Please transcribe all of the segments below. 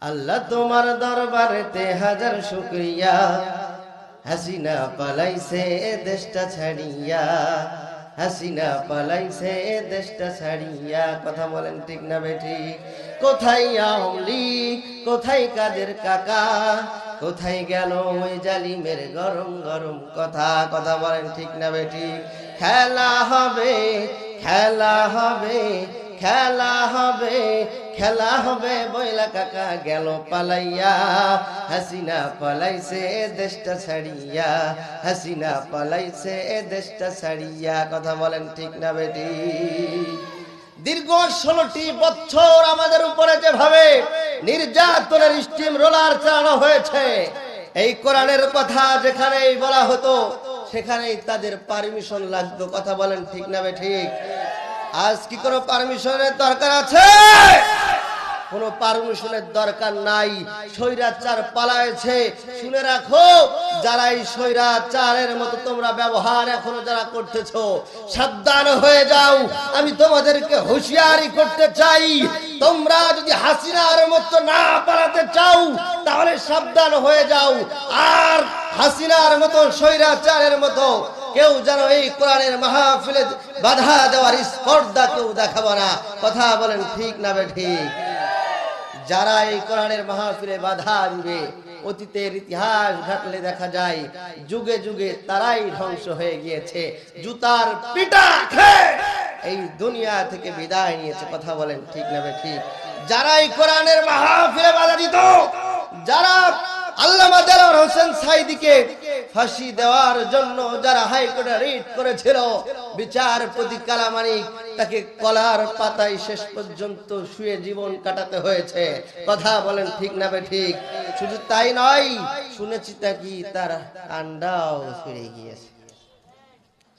আল্লাহ তোমার দরবারেতে হাজার শুকরিয়া, হাসিনা পালাইছে দেশটা ছাড়িয়া, হাসিনা পালাইছে দেশটা ছাড়িয়া। কথা বলেন ঠিক না বেঠিক? কোথায় আওয়ামী লীগ, কোথায় কাদের কাকা, কোথায় গেল ওই জালিমের গরম গরম কথা? কথা বলেন ঠিক না বেঠিক? খেলা হবে, খেলা হবে, খেলা হবে, খেলা হবে বইলা কাকা গেল পালাইয়া, হাসিনা পালাইছে দেশটা ছাড়িয়া, হাসিনা পালাইছে দেশটা ছাড়িয়া। কথা বলেন ঠিক না বেটি? দীর্ঘ 16টি বছর আমাদের উপরে যেভাবে নির্যাতনের স্টিম রোলার চালানো হয়েছে, এই কোরআনের কথা যেখানেই বলা হতো সেখানেই তাদের পারমিশন লাগতো। কথা বলেন ঠিক না বেঠিক? আজ কি কোনো পারমিশনের দরকার আছে? কোনো পারমিশনের দরকার নাই। স্বৈরাচার পালায়েছে। শুনে রাখো, যারা এই স্বৈরাচারের মতো তোমরা ব্যবহার এখনো যারা করতেছো, সাবধান হয়ে যাও। আমি তোমাদেরকে হুঁশিয়ারি করতে চাই, তোমরা যদি হাসিনার মতো না পালাতে চাও তাহলে সাবধান হয়ে যাও। আর হাসিনার মতো স্বৈরাচারের মতো কেউ যেন এই কোরআনের মাহফিলে বাধা দেওয়ার স্পর্ধা কেউ দেখাবো না। কথা বলেন ঠিক না বেঠিক? যারা এই কোরআনের মাহফিলে বাধা দিবে, অতীতের ইতিহাস ঘাটলে দেখা যায় যুগে যুগে তারাই ধ্বংস হয়ে গিয়েছে, জুতার পিটা খেয়ে এই দুনিয়া থেকে বিদায় নিয়েছে। কথা বলেন ঠিক না বেঠিক? যারা এই কোরআনের মাহফিলে বাধা দিত, যারা আল্লামা দেলোয়ার হোসেন সাঈদীকে ফাঁসি দেওয়ার জন্য যারা হাইকোর্টে রিট করেছিল, বিচারপতি কালামানিক তাকে কলার পাতায় শেষ পর্যন্ত শুয়ে জীবন কাটাতে হয়েছে। কথা বলেন ঠিক না বেঠিক? শুধু তাই নয়, শুনেছি নাকি তার আন্ডাও ফিরে গিয়েছে।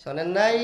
শোনেন নাই?